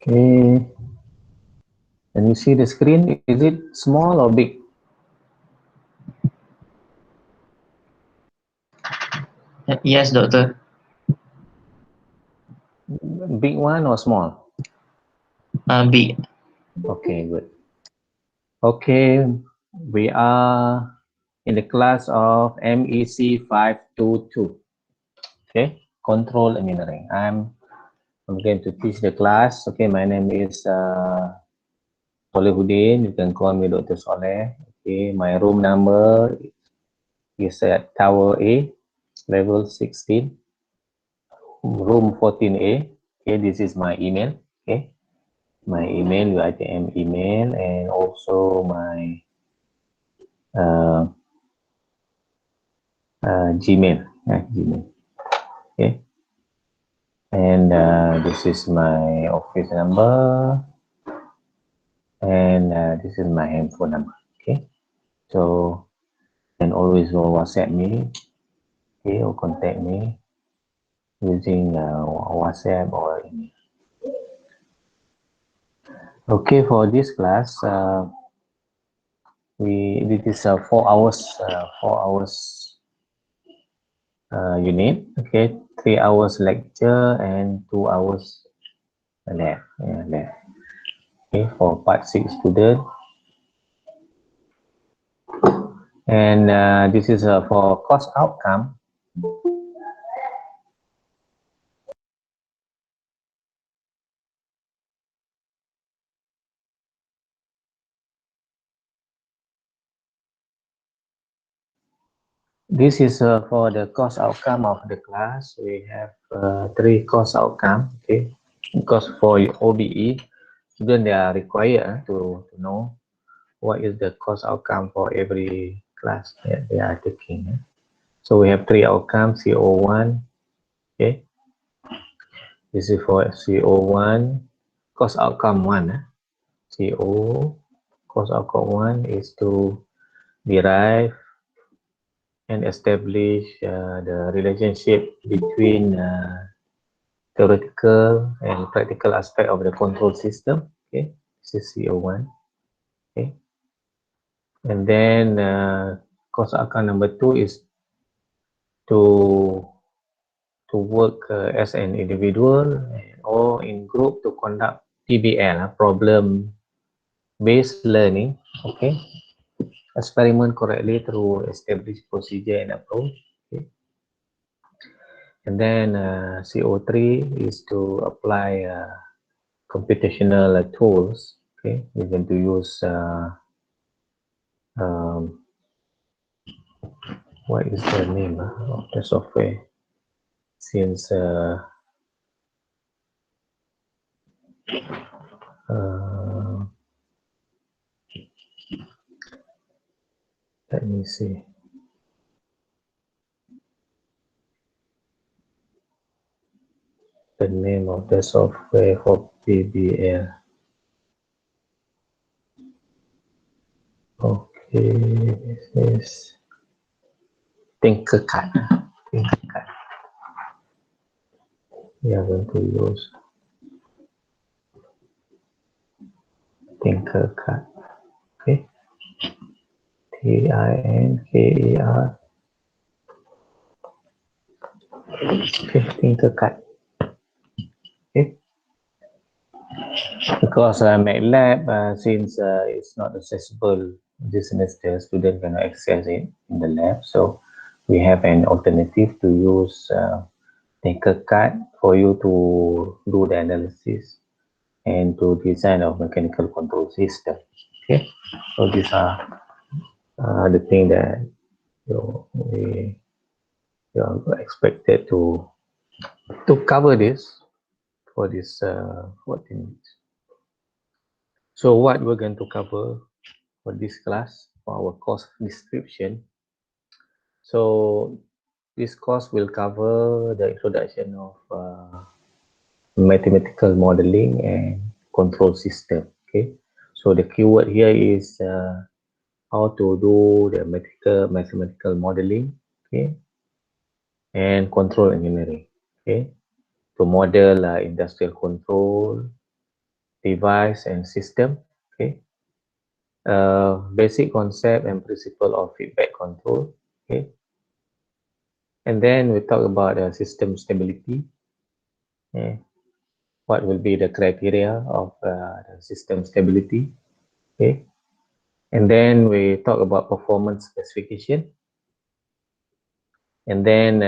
Okay. Can you see the screen? Is it small or big? Yes, doctor. Big one or small? Big. Okay, good. Okay, we are in the class of MEC522. Okay, control engineering. I'm going to teach the class. Okay, my name is SOLEHUDDIN. You can call me Dr. Soleh. Okay, my room number is at Tower A, level 16, room 14A. Okay, this is my email. Okay, my email, UITM email, and also my Gmail. Gmail. Okay, and this is my office number, and this is my handphone number. Okay, so you can always WhatsApp me, okay, or contact me using WhatsApp or email. Okay, for this class, this is a 4 hours unit. Okay, 3 hours lecture and 2 hours lab. Yeah, lab. Okay, for part 6 student. And this is for course outcome. This is for the course outcome of the class. We have 3 course outcome. Okay, because for OBE, students they are required to know what is the course outcome for every class that they are taking. So we have 3 outcomes, CO1. Okay, this is for CO1, course outcome 1. CO, course outcome 1 is to derive and establish the relationship between theoretical and practical aspect of the control system. Okay, this is CO1. Okay, and then course outcome number 2 is to work as an individual or in group to conduct PBL, problem based learning. Okay, experiment correctly through established procedure and approach. Okay. And then CO3 is to apply computational tools. Okay, we're going to use what is the name of the software? Since let me see. The name of the software for PBL. Okay, this is Tinkercad. Tinkercad. We are going to use Tinkercad. Okay, Tinker. Okay, Tinkercad. Okay, because MATLAB, since it's not accessible this semester, student cannot access it in the lab, so we have an alternative to use Tinkercad for you to do the analysis and to design a mechanical control system. Okay, so these are the thing that we are expected to cover this for this 14 minutes. So what we're going to cover for this class, for our course description. So this course will cover the introduction of mathematical modeling and control system. Okay, so the keyword here is how to do the mathematical modeling, okay, and control engineering. Okay, to model industrial control, device and system. Okay, basic concept and principle of feedback control. Okay, and then we talk about system stability. Okay, what will be the criteria of the system stability? Okay, and then we talk about performance specification, and then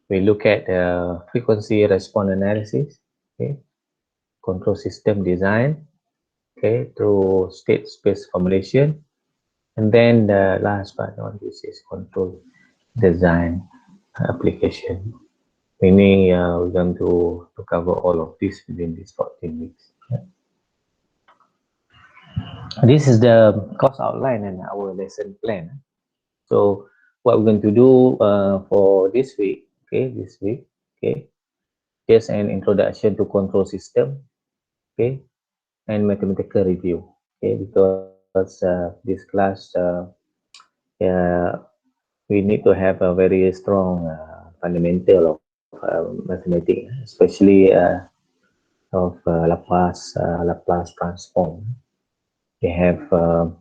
we look at frequency response analysis. Okay, control system design. Okay, through state space formulation, and then the last but not least is control design application. Meaning we're going to cover all of this within these 14 weeks. Yeah. This is the course outline and our lesson plan. So what we're going to do for this week, okay, here's an introduction to control system, okay, and mathematical review, okay, because this class, we need to have a very strong fundamental of mathematics, especially of Laplace transform. We have to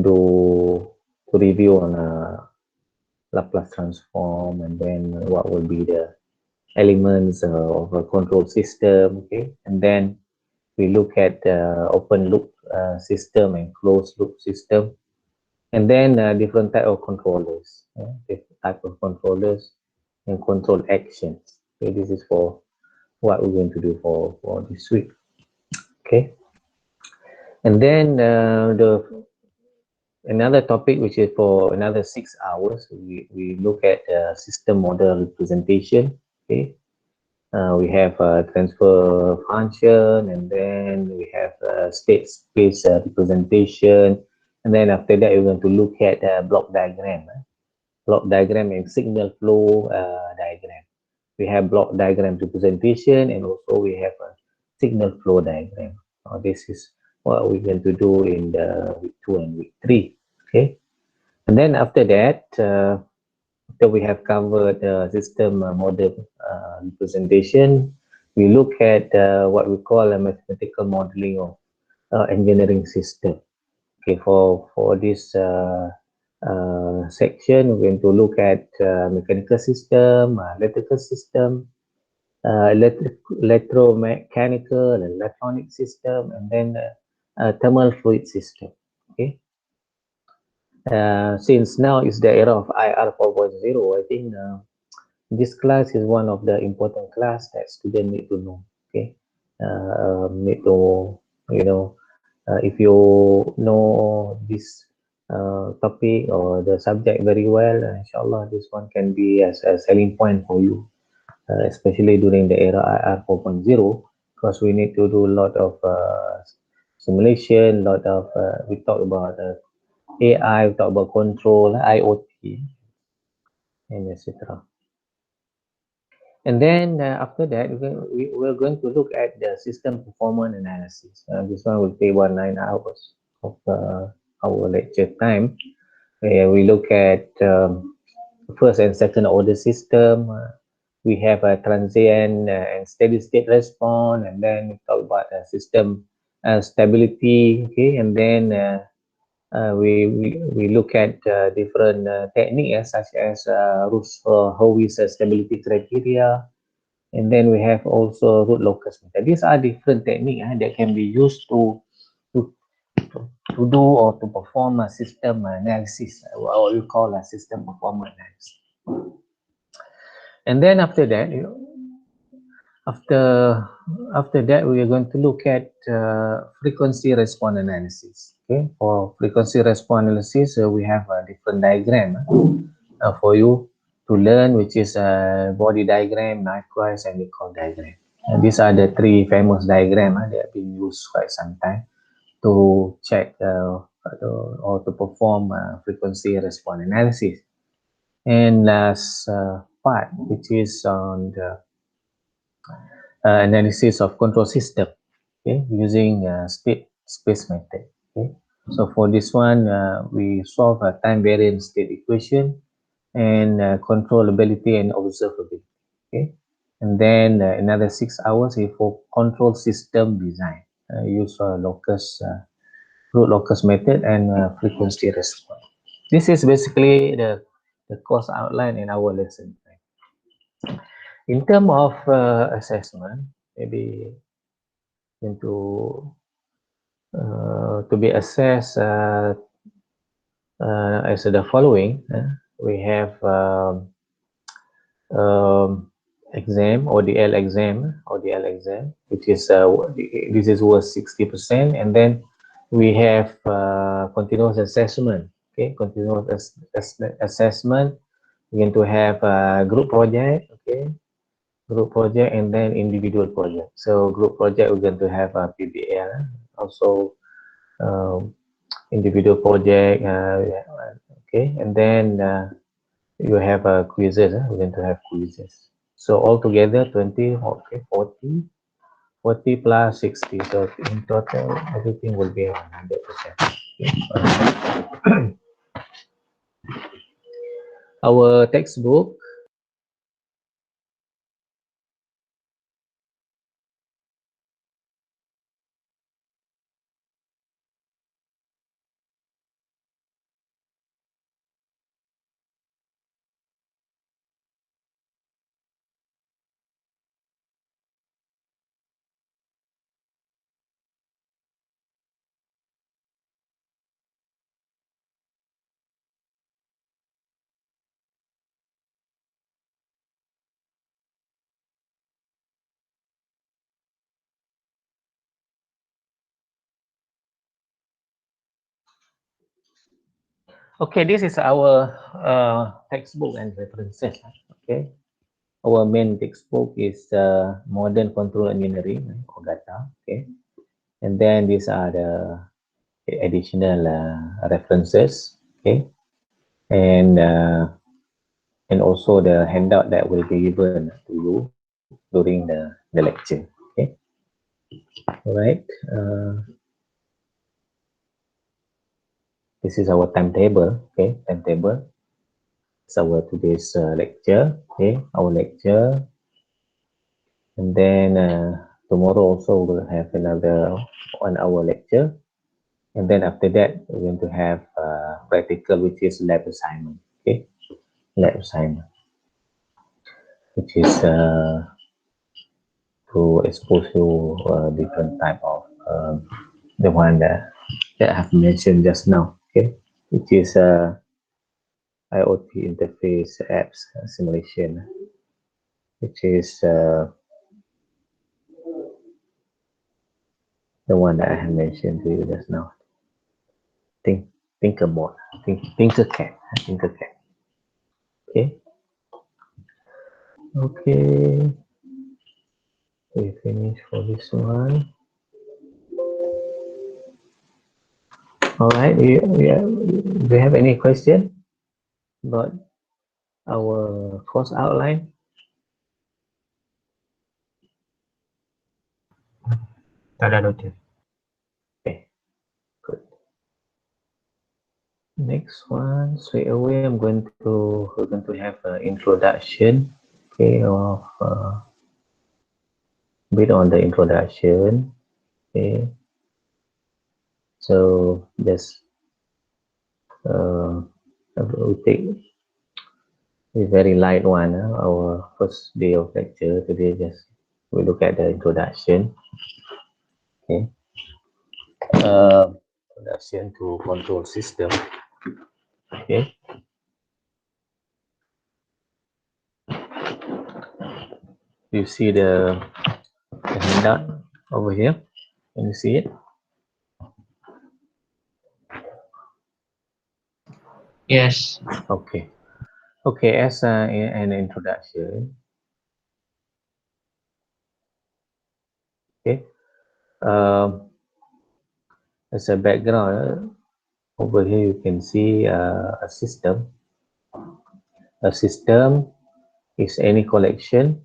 do to review on Laplace transform, and then what will be the elements of a control system. Okay, and then we look at open loop system and closed loop system, and then different type of controllers, different type of controllers and control actions. Okay, this is for what we're going to do for this week. Okay, and then the another topic which is for another 6 hours, we look at system model representation. Okay, we have a transfer function, and then we have state space representation, and then after that we're going to look at block diagram, and signal flow diagram. We have block diagram representation, and also we have a signal flow diagram. This is what we're going to do in the week 2 and week 3. Okay, and then after that, after we have covered system model representation, we look at what we call a mathematical modeling of engineering system. Okay, for this section, we're going to look at mechanical system, electrical system, electromechanical and electronic system, and then thermal fluid system. Okay, since now is the era of IR 4.0, I think this class is one of the important class that students need to know. Okay, need to, you know, if you know this topic or the subject very well, inshallah this one can be as a selling point for you, especially during the era IR 4.0, because we need to do a lot of simulation, lot of we talk about AI, we talk about control, IoT, and etc. And then after that, we're going to look at the system performance analysis. This one will take 9 hours of our lecture time. We look at first and second order system. We have a transient and steady state response, and then we talk about system stability. Okay, and then we look at different techniques such as Howey's stability criteria, and then we have also root locus method. These are different techniques that can be used to, to do or to perform a system analysis, what we call a system performance analysis. And then after that, after that, we are going to look at frequency response analysis. Okay, for frequency response analysis, we have a different diagram for you to learn, which is a body diagram, Nyquist, and Nicol diagram. And these are the three famous diagrams that have been used quite some time to check or to perform frequency response analysis. And last part, which is on the analysis of control system, okay, using state space method. Okay, so for this one, we solve a time variant state equation and controllability and observability. Okay, And then another 6 hours is for control system design. Use root locus method and frequency response. This is basically the course outline in our lesson. In terms of assessment, maybe into to be assessed as the following. We have exam, ODL exam, which is this is worth 60%, and then we have continuous assessment. Okay, continuous assessment. We're going to have group project. Okay, group project and then individual project. So group project we're going to have a PBL, also um, individual project. Okay, and then you have quizzes. We're going to have quizzes. So altogether 20, okay, 40 plus 60. So in total, everything will be 100%. Okay. Our textbook. Okay, this is our textbook and references. Okay, our main textbook is Modern Control Engineering, or GATA. Okay, and then these are the additional references. Okay, and also the handout that will be given to you during the lecture. Okay, all right. This is our timetable. Okay, timetable. It's our today's lecture. Okay, our lecture. And then tomorrow also we'll have another 1 hour lecture. And then after that, we're going to have practical, which is lab assignment. Okay, lab assignment, which is to expose you different type of the one that I have mentioned just now. Okay, which is IoT interface apps simulation, which is the one that I have mentioned to you just now. Think about Tinkercad. Tinkercad. Okay. Okay. We finish for this one. All right. Do you have any question about our course outline? Tak ada, Doktor. Okay. Good. Next one, straight away, we're going to have an introduction. Okay, of bit on the introduction. Okay. So just we take a very light one. Our first day of lecture today. Just we look at the introduction. Okay. Introduction to control system. Okay. You see the handout over here. Can you see it? Yes. Okay. Okay. As an introduction. Okay. As a background, over here you can see a system. A system is any collection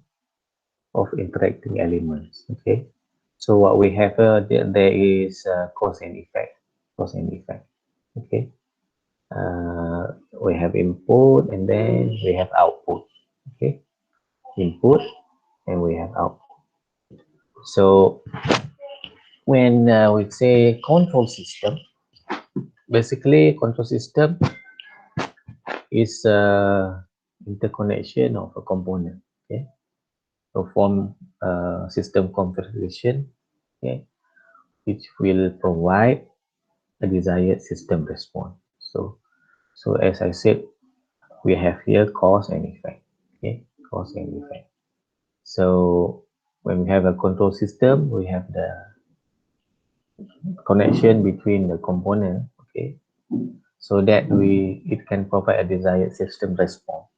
of interacting elements. Okay. So what we have there is cause and effect. Cause and effect. Okay. We have input and then we have output. Okay. Input and we have output. So when we say control system, basically control system is interconnection of a component, okay, to form system configuration, okay, which will provide a desired system response. So as I said, we have here cause and effect, okay, cause and effect. So when we have a control system, we have the connection between the component, okay, so that it can provide a desired system response.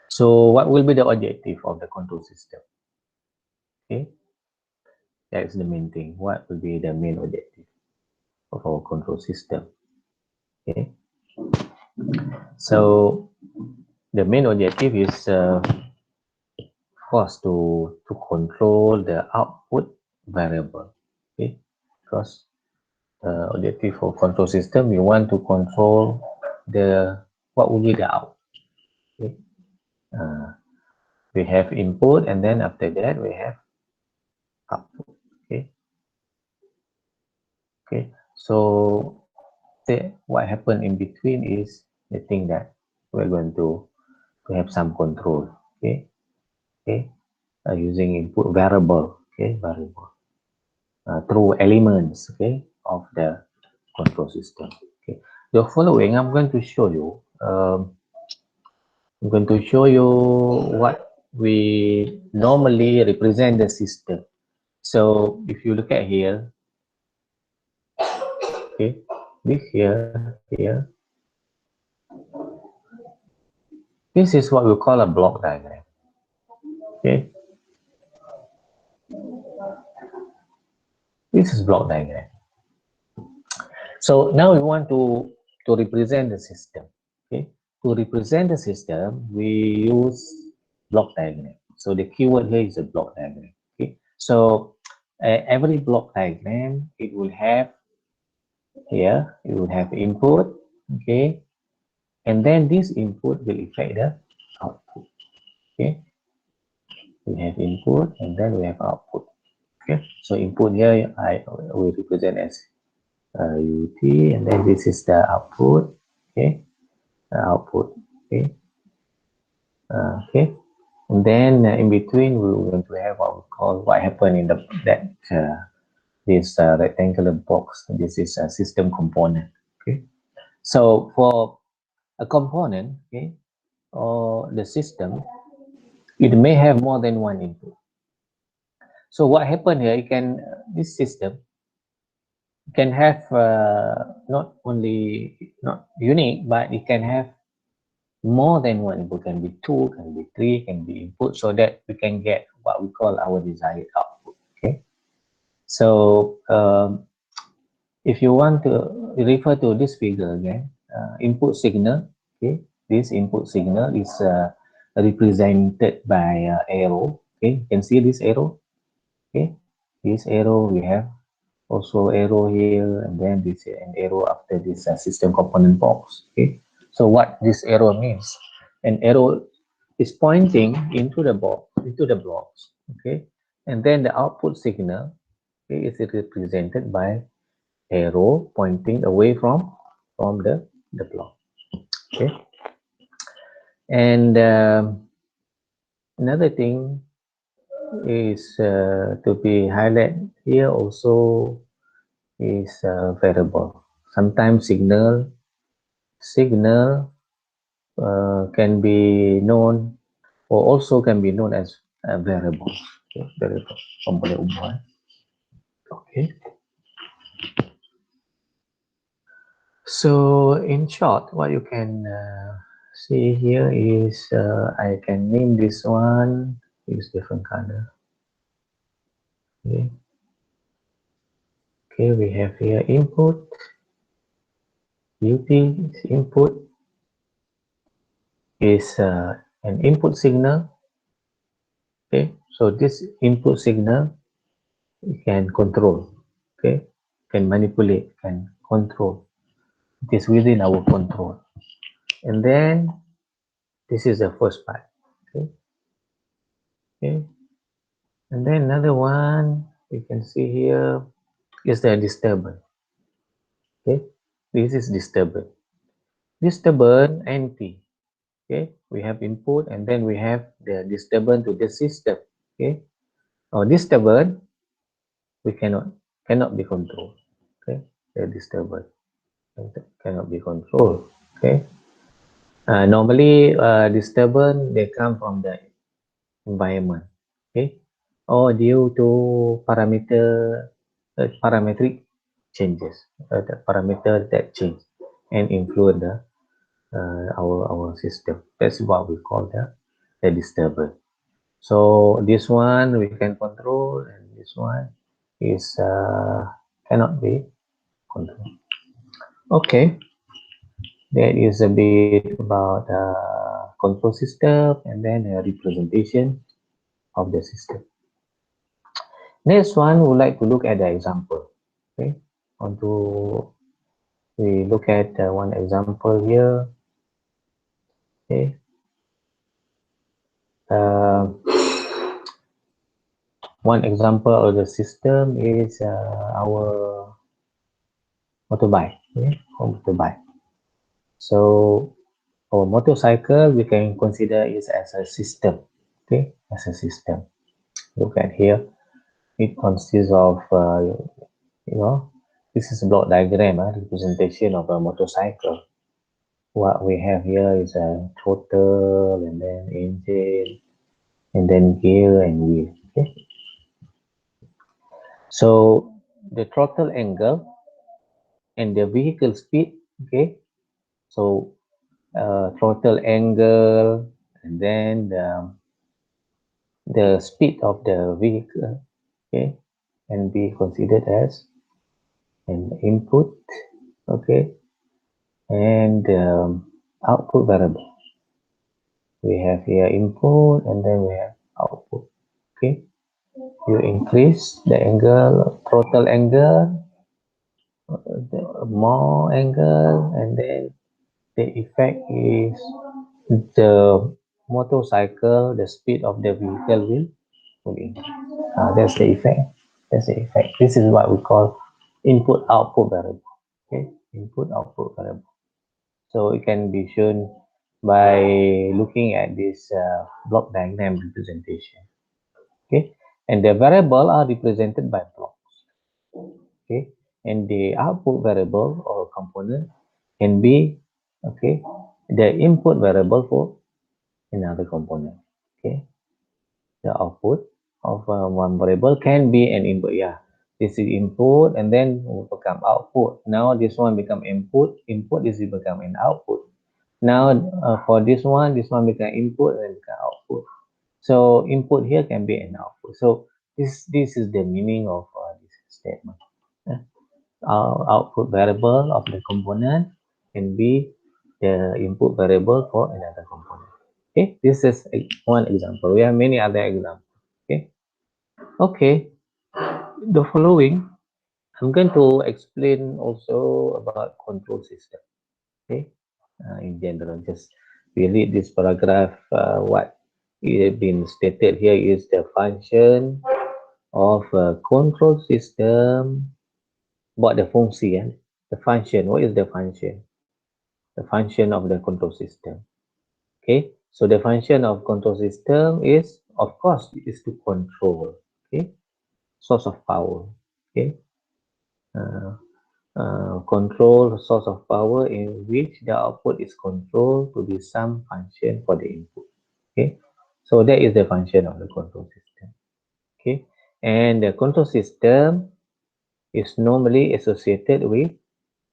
So what will be the objective of the control system? Okay, that's the main thing. What will be the main objective of our control system? Okay, so the main objective is of course to control the output variable. Okay, because objective for control system, you want to control the what will be the output. Okay, we have input, and then after that we have output. Okay, okay. So what happened in between is the thing that we're going to have some control. Okay, okay, using input variable. Okay, variable through elements. Okay, of the control system. Okay, the following I'm going to show you. I'm going to show you what we normally represent the system. So if you look at here, okay, this here, this is what we call a block diagram. Okay, this is block diagram. So now we want to represent the system. Okay, to represent the system, we use block diagram. So the keyword here is a block diagram. Okay, so every block diagram, it will have here, it will have input. Okay, and then this input will affect the output. Okay, we have input and then we have output. Okay, so input here I will represent as UT, and then this is the output. Okay, output. Okay, okay, and then in between we're going to have what we call what happened in this rectangular box. This is a system component. Okay, so for a component, okay, or the system, it may have more than one input. So what happened here, this system can have not only not unique, but it can have more than one input. Can be two, can be three, can be input, so that we can get what we call our desired output. Okay, so if you want to refer to this figure again, input signal. Okay, this input signal is represented by arrow. Okay, you can see this arrow. Okay, this arrow, we have also arrow here, and then this an arrow after this system component box. Okay, so what this arrow means, an arrow is pointing into the box, into the blocks. Okay, and then the output signal, okay, is represented by arrow pointing away from the block. Okay, and another thing is to be highlighted here also is variable. Sometimes signal can be known, or also can be known as variable. Okay, variable komponen umum. Okay. So in short, what you can see here is I can name this one, use different color. Okay. Okay, we have here input. UT is input, is an input signal. Okay, so this input signal can control. Okay, can manipulate, can control. It is within our control. And then this is the first part. Okay, Okay, and then another one we can see here is the disturbance. Okay, this is disturbance. Disturbance NT. Okay, we have input and then we have the disturbance to the system. Okay, or disturbance we cannot be controlled. Okay, the disturbance cannot be controlled. Okay, normally disturbance they come from the environment. Okay, or due to parametric changes, the parameter that change and influence the our system. That's what we call the disturbance. So this one we can control, and this one is cannot be controlled. Okay, that is a bit about control system and then a representation of the system. Next one, we would like to look at the example. Okay, we look at one example here. Okay, uh, one example of the system is our motorbike. Okay, or motorbike. So our motorcycle we can consider it as a system. Okay, as a system. Look at here. It consists of this is a block diagram, representation of a motorcycle. What we have here is a throttle and then engine and then gear and wheel. Okay, so the throttle angle and the vehicle speed. Okay, so throttle angle and then the speed of the vehicle, okay, can be considered as an input. Okay, and output variable. We have here input and then we have output. Okay, you increase the angle, throttle angle, more angle, and then the effect is the motorcycle, the speed of the vehicle will increase. That's the effect. That's the effect. This is what we call input output variable. Okay, input output variable. So it can be shown by looking at this block diagram representation. Okay, and the variable are represented by blocks. Okay, and the output variable or component can be okay the input variable for another component. Okay, the output of one variable can be an input. Yeah, this is input and then will become output. Now this one become input. Input this will become an output. Now for this one become input and become output. So input here can be an output. So this is the meaning of this statement. Output variable of the component can be the input variable for another component. Okay, this is one example. We have many other examples. Okay, okay. The following, I'm going to explain also about control system. Okay, in general, just we read this paragraph. What is been stated here is the function of a control system. What the fungsi, the function. What is the function? The function of the control system. Okay, so the function of control system is, of course, is to control. Okay, source of power. Okay, uh, control source of power in which the output is controlled to be some function for the input. Okay, so that is the function of the control system. Okay, and the control system is normally associated with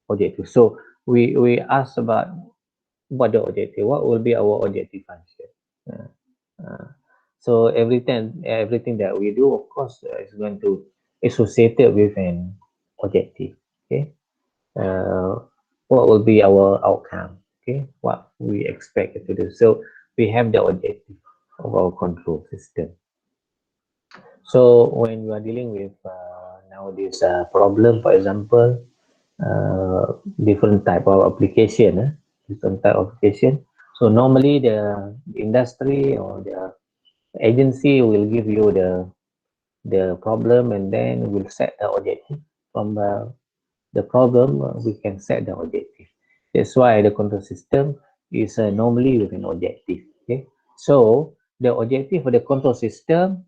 objective. So we ask about what the objective, what will be our objective function. Uh, uh, so everything that we do, of course, is going to associated with an objective. Okay, uh, what will be our outcome? Okay, what we expect to do. So we have the objective of our control system. So when you are dealing with nowadays problem, for example, different type of application, different type of application. So normally the industry or the Agency will give you the problem, and then we'll set the objective. From the problem, we can set the objective. That's why the control system is normally with an objective. Okay, so the objective of the control system,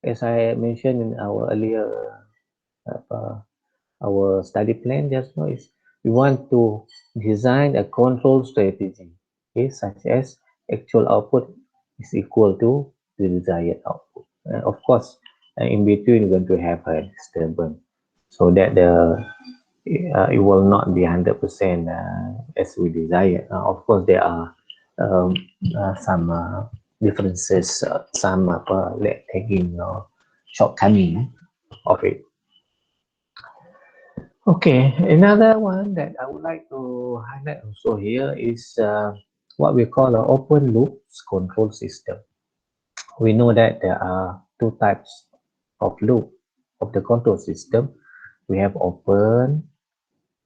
as I mentioned in our earlier uh, our study plan just now, is we want to design a control strategy, okay, such as actual output is equal to the desired output. Of course, in between we're going to have a disturbance so that it will not be 100% as we desire. Of course, there are um, some differences, some lag tagging or shortcoming of it. Okay, another one that I would like to highlight also here is what we call an open loop control system. We know that there are two types of loop of the control system. We have open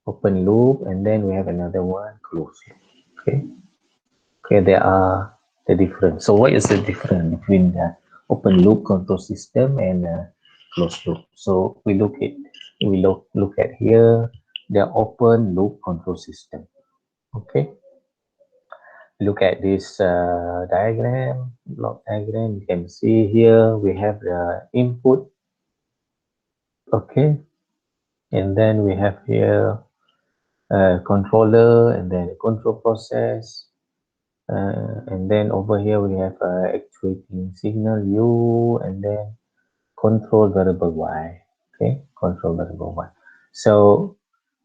loop, and then we have another one closed loop. Okay, okay, there are the difference. So what is the difference between the open loop control system and closed loop? So we look at here the open loop control system. Okay, look at this diagram, block diagram. You can see here we have the input. Okay, and then we have here a controller, and then a control process. And then over here we have actuating signal U, and then control variable Y. Okay, control variable Y. So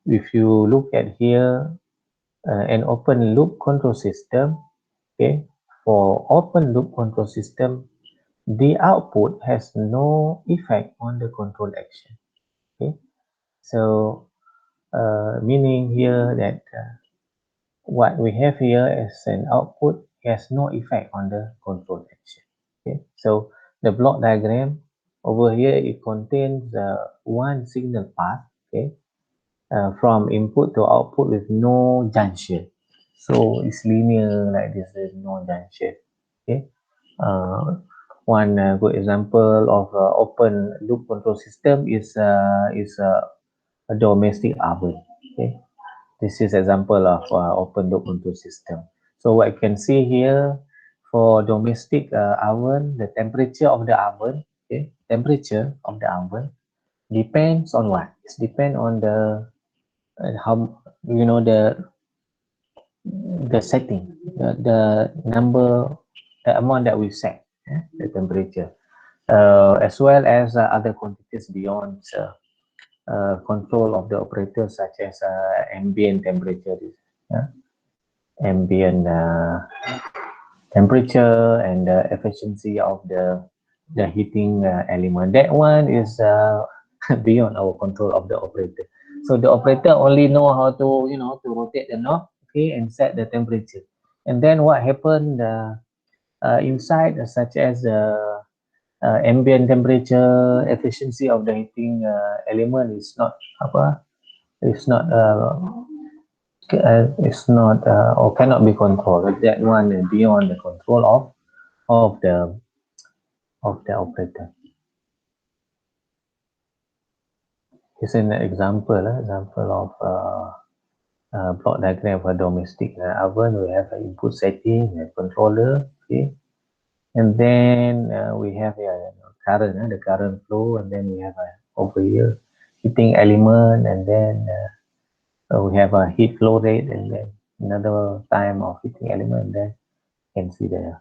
if you look at here, an open loop control system, okay, for open loop control system, the output has no effect on the control action. Okay, so meaning here that what we have here as an output has no effect on the control action. Okay, so the block diagram over here, it contains one signal path, okay, from input to output with no junction. So it's linear like this, there's no junction. Okay, one good example of open loop control system is a domestic oven. Okay, this is example of open loop control system. So what you can see here, for domestic oven, the temperature of the oven, okay, temperature of the oven depends on what? It depends on the how, you know, the setting, the number, the amount that we set, the temperature, as well as other quantities beyond control of the operator, such as ambient temperature, ambient temperature, and the efficiency of the heating element. That one is beyond our control of the operator. So the operator only know how to, to rotate the knob, okay, and set the temperature. And then what happened inside, such as ambient temperature, efficiency of the heating element is not apa, is not or cannot be controlled. That one is beyond the control of the operator. Here's an example of block diagram for domestic oven. We have an input setting, a controller, okay, and then we have current, the current flow, and then we have over here heating element, and then we have a heat flow rate, and then another time of heating element, and then you can see the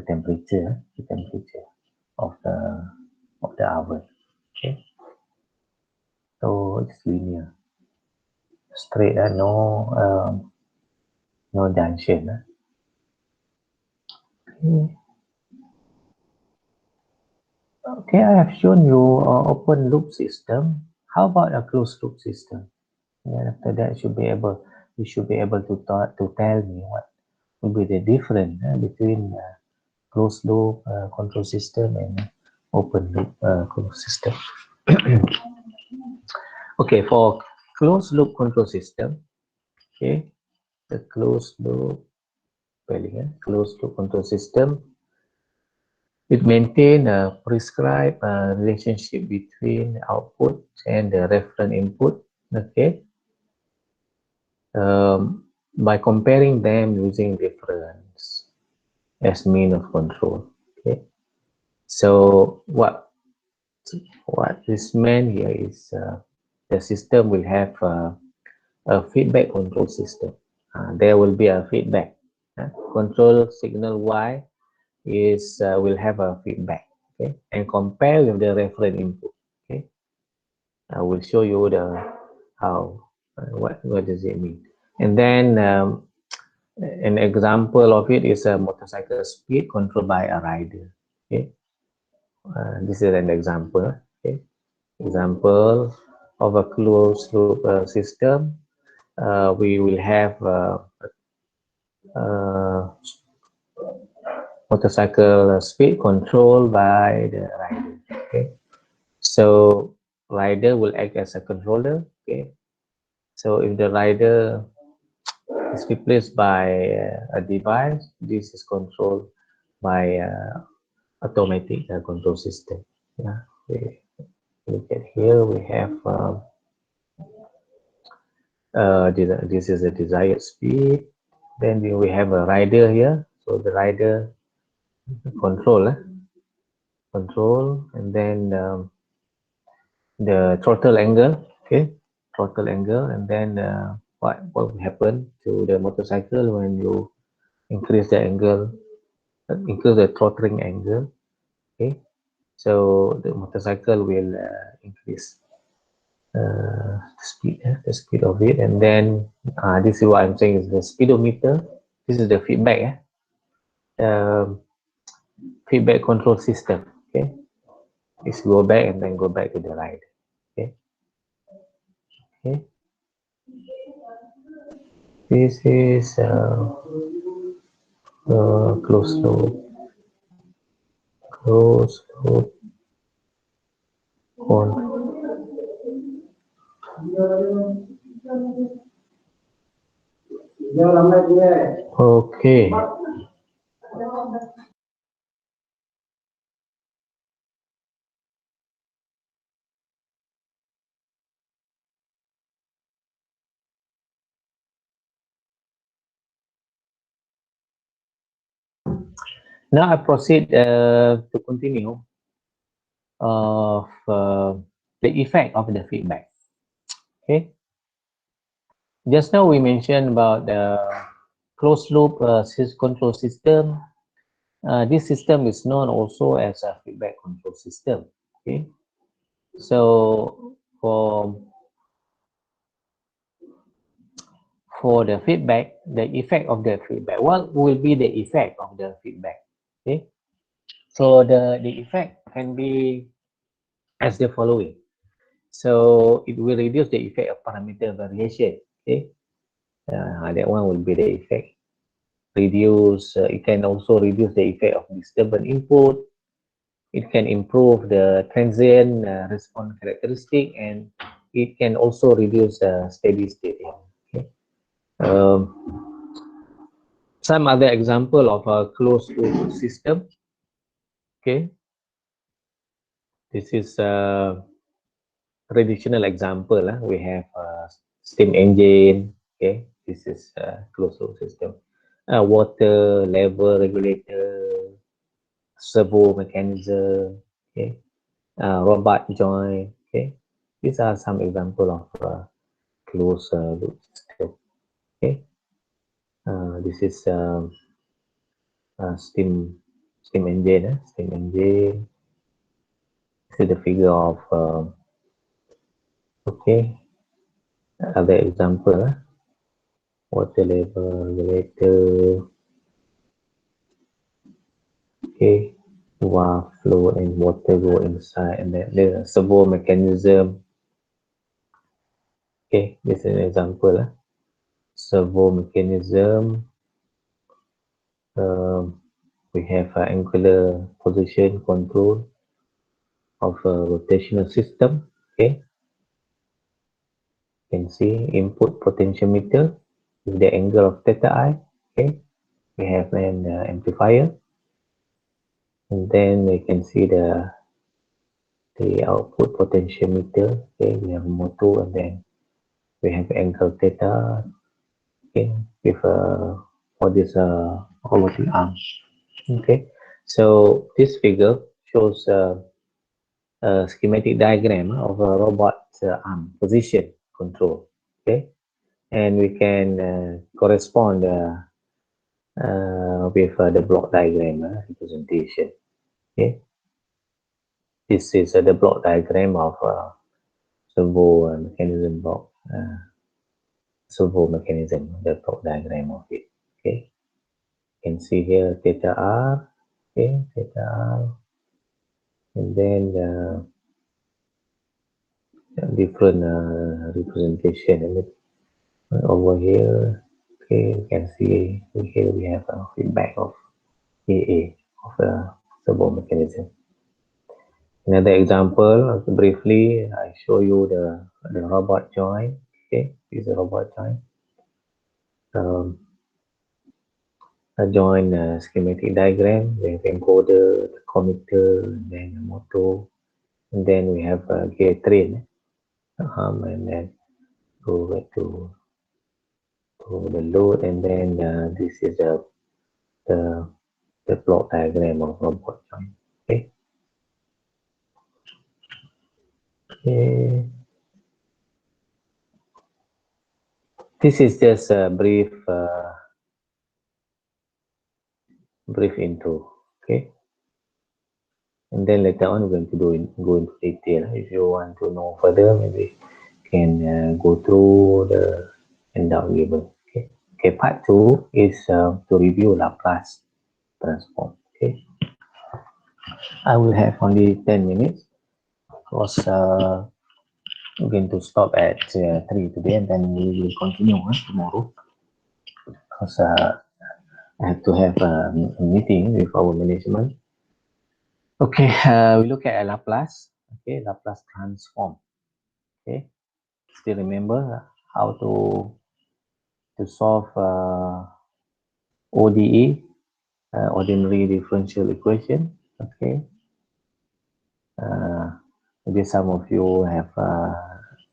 temperature of the oven. Okay, so it's linear, straight, no junction. Okay. Okay, I have shown you open loop system. How about a closed loop system? And then after that, you should be able to tell me what will be the difference between closed loop control system and open loop control system. Okay, for closed loop control system, okay, the closed loop control system, It maintains a prescribed relationship between output and the reference input. Okay, by comparing them using reference as mean of control. Okay, so what is meant here is the system will have a feedback control system. There will be a feedback. Control signal Y is will have a feedback. Okay, and compare with the reference input. Okay, I will show you the how what does it mean. And then an example of it is a motorcycle speed controlled by a rider. Okay, this is an example. Okay, example of a closed loop system. We will have uh, motorcycle speed controlled by the rider. Okay, so rider will act as a controller. Okay, so if the rider is replaced by a device, this is controlled by automatic control system. Yeah, we look at here. We have this is a desired speed. Then we have a rider here. So the rider control, control, and then the throttle angle. Okay, throttle angle, and then what will happen to the motorcycle when you increase the angle, increase the throttling angle. Okay, so the motorcycle will increase the speed of it, and then this is what I'm saying is the speedometer. This is the feedback. Feedback control system. Okay, it's go back and then go back to the right. Okay, okay. This is close loop, close loop on. Okay. Now I proceed to continue of the effect of the feedback. Okay. Just now we mentioned about the closed loop control system. This system is known also as a feedback control system. Okay. So for the feedback, the effect of the feedback, what will be the effect of the feedback? Okay. So the effect can be as the following. So it will reduce the effect of parameter variation. Okay, that one will be the effect. Reduce. It can also reduce the effect of disturbance input. It can improve the transient response characteristic, and it can also reduce steady state. Okay. Um, some other example of a closed loop system. Okay, this is traditional example. We have steam engine. Okay, this is closed loop system. Water level regulator, servo mechanism. Okay, robot joint. Okay, these are some example of closed loop system. Okay, this is steam engine. Steam engine. This is the figure of okay. Other example. Water level regulator. Okay, while flow and water go inside, and then the servo mechanism. Okay, this is an example. Servo mechanism. We have angular position control of a rotational system. Okay, you can see input potentiometer with the angle of theta I. Okay, we have an amplifier. and then we can see the output potentiometer. Okay, we have motor, and then we have angle theta. Okay, with for this robotic arm. Okay, so this figure shows a schematic diagram of a robot arm position control. Okay, and we can correspond with the block diagram representation. Okay, this is the block diagram of servo mechanism block, servo mechanism, the block diagram of it. Okay, you can see here theta r. Okay, theta r, and then different representation. And over here, okay, you can see here we have a feedback of AA of the servo mechanism. Another example, briefly, I show you the robot joint. Okay, this is a robot joint. A joint schematic diagram. We have encoder, the commutator, and then the motor, and then we have a gear train, and then go back to the load, and then this is the the block diagram of robot joint. Okay. Okay. This is just a brief intro. Okay. And then later on we're going to go into detail. If you want to know further, maybe you can go through the handout given. Okay. Okay. Part 2 is to review Laplace transform. Okay. I will have only 10 minutes because we're going to stop at 3 today, and then we will continue tomorrow because I have to have a meeting with our management. Okay, we look at Laplace. Okay, Laplace transform. Okay, still remember how to solve ODE, ordinary differential equation. Okay, maybe some of you have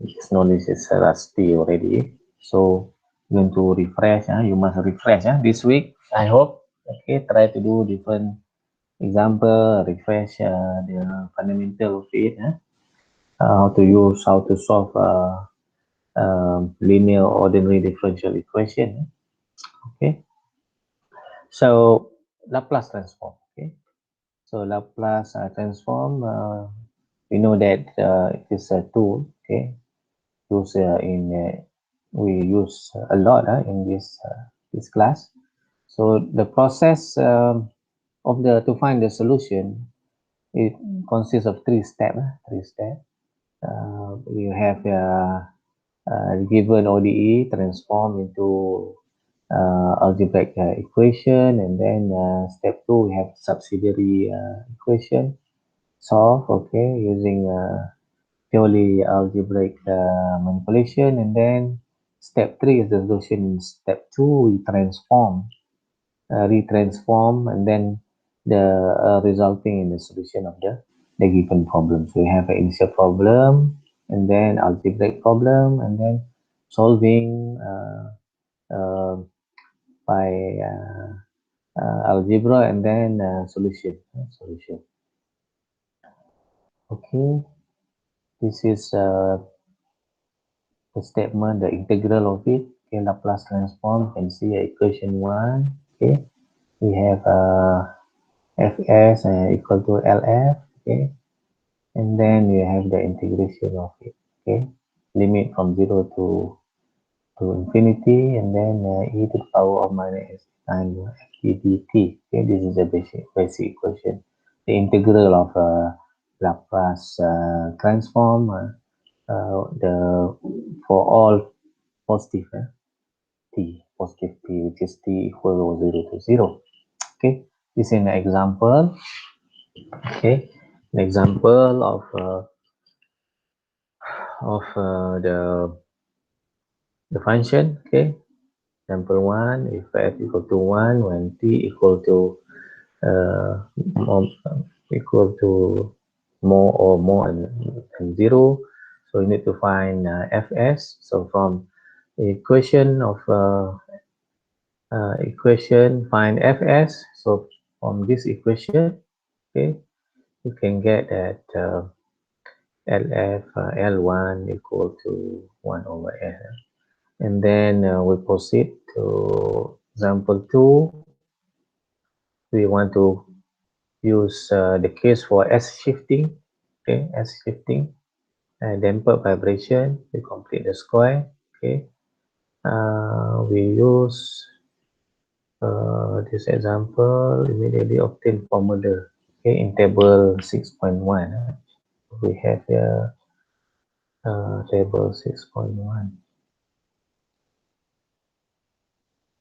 this knowledge is rusty already. So going to refresh. You must refresh this week. I hope. Okay, try to do different example, refresh the fundamental of it, how to solve linear ordinary differential equation. Okay, so Laplace transform. Okay, so Laplace transform, we know that it is a tool. Okay, used we use a lot in this class. So the process of to find the solution, it consists of three steps. You have given ODE transform into algebraic equation, and then step 2 we have subsidiary equation solve. Okay, using purely algebraic manipulation, and then step 3 is the solution. Step 2 we retransform, and then the resulting in the solution of the given problem. So we have an initial problem, and then algebraic problem, and then solving uh, by algebra, and then solution. Okay, this is the statement, the integral of it. Okay, Laplace transform. You can see equation 1. Okay, we have fs equal to lf. Okay, and then you have the integration of it. Okay, limit from 0 to infinity, and then e to the power of minus times ft dt. Okay, this is the basic equation. The integral of Laplace transform, the for all positive positive t, which is t equal to 0 to 0. Okay, this is an example. Okay, an example of the function. Okay, example 1, if f equal to 1 when t equal to more, equal to more than 0. So you need to find fs. So from the equation of equation, find fs. So from this equation, okay, you can get that lf l1 equal to 1 over l. And then we proceed to example 2. We want to use the case for S shifting. Okay, S shifting, damper vibration. We complete the square. Okay, we use this example, immediately obtain formula. Okay, in table 6.1, we have here table 6.1.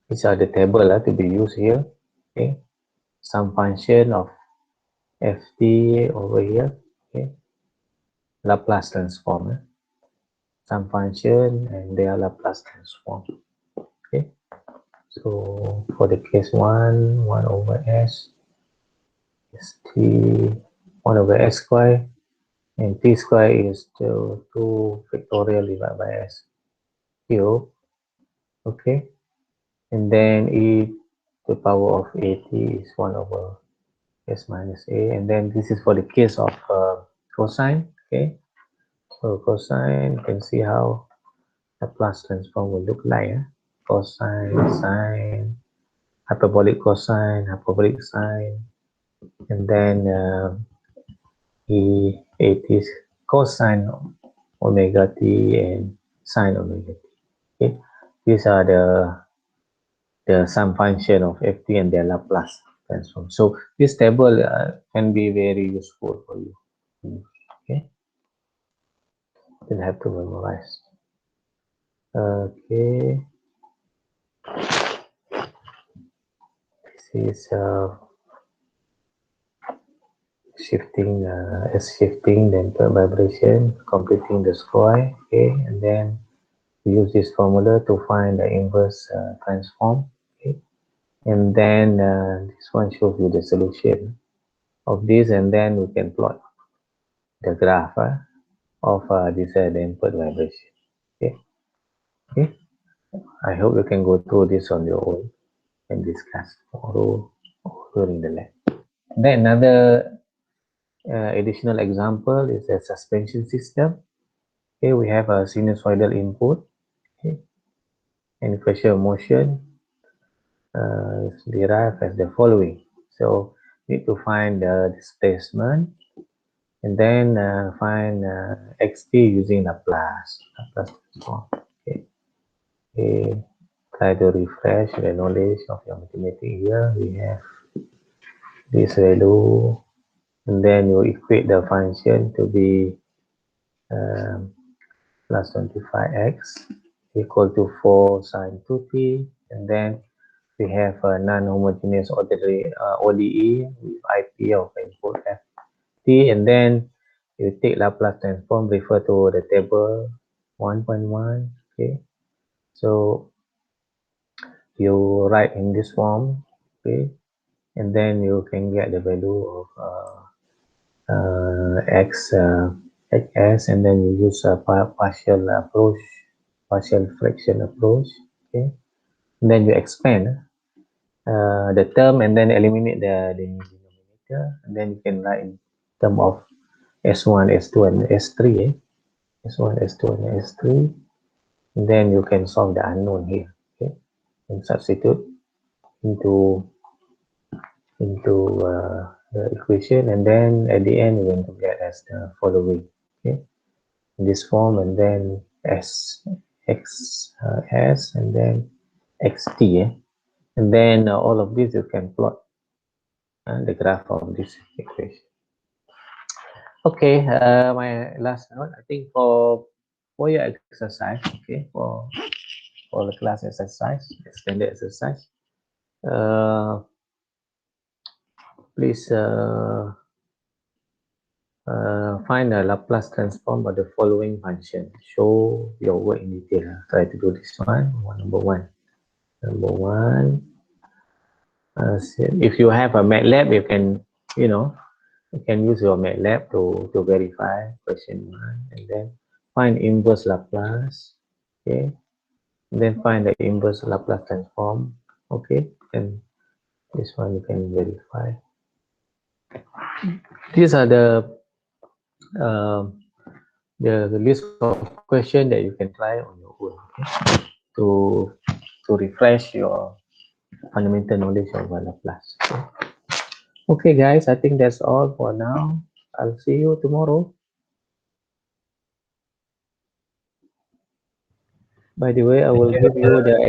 These are the table to be used here. Okay, some function of ft over here. Okay, Laplace transform. Some function and their Laplace transform. Okay, so for the case 1 over s is t 1 over s square, and t square is 2 factorial divided by s cube. Okay, and then e to the power of at is 1 over s minus a, and then this is for the case of cosine. Okay, so cosine, you can see how Laplace transform will look like. Cosine, sine, hyperbolic cosine, hyperbolic sine, and then it is cosine omega t and sine omega t. Okay, these are the sum function of ft and their Laplace transform. So this table can be very useful for you. Okay, you'll have to memorize. Okay, this is shifting, shifting, then vibration, completing the square. Okay, and then we use this formula to find the inverse transform. Okay, and then this one shows you the solution of this, and then we can plot the graph of this dampened vibration. Okay, okay. I hope you can go through this on your own and discuss or during the lab. Then another additional example is a suspension system. Okay, we have a sinusoidal input. Okay, and equation of motion is derived as the following. So need to find the displacement, and then find xt using Laplace transform. Okay. Okay, try to refresh the knowledge of your mathematics here. We have this value, and then you equate the function to be plus 25x equal to 4 sine 2t, and then we have a non-homogeneous ordinary ODE with IP of input ft, and then you take Laplace transform, refer to the table 1.1. Okay, so you write in this form. Okay, and then you can get the value of x xs, and then you use a partial approach, partial fraction approach. Okay, and then you expand the term, and then eliminate the denominator, and then you can write in term of s1, s2, and s3. S1, s2, and s3, and then you can solve the unknown here. Okay, and substitute into the equation, and then at the end you're going to get as the following. Okay, in this form, and then s x s, and then xt, and then all of this you can plot the graph of this equation. Okay, my last note, I think for your exercise, okay, for the class exercise, extended exercise, please find a Laplace transform of the following function. Show your work in detail. Try to do this one. Number one. If you have a MATLAB, you can, you know, you can use your MATLAB to verify question 1 and then find inverse Laplace. Okay, and then find the inverse Laplace transform. Okay, and this one you can verify. These are um, the list of questions that you can try on your own, okay? To refresh your fundamental knowledge of Laplace. Okay, guys, I think that's all for now. I'll see you tomorrow. By the way, I will give you the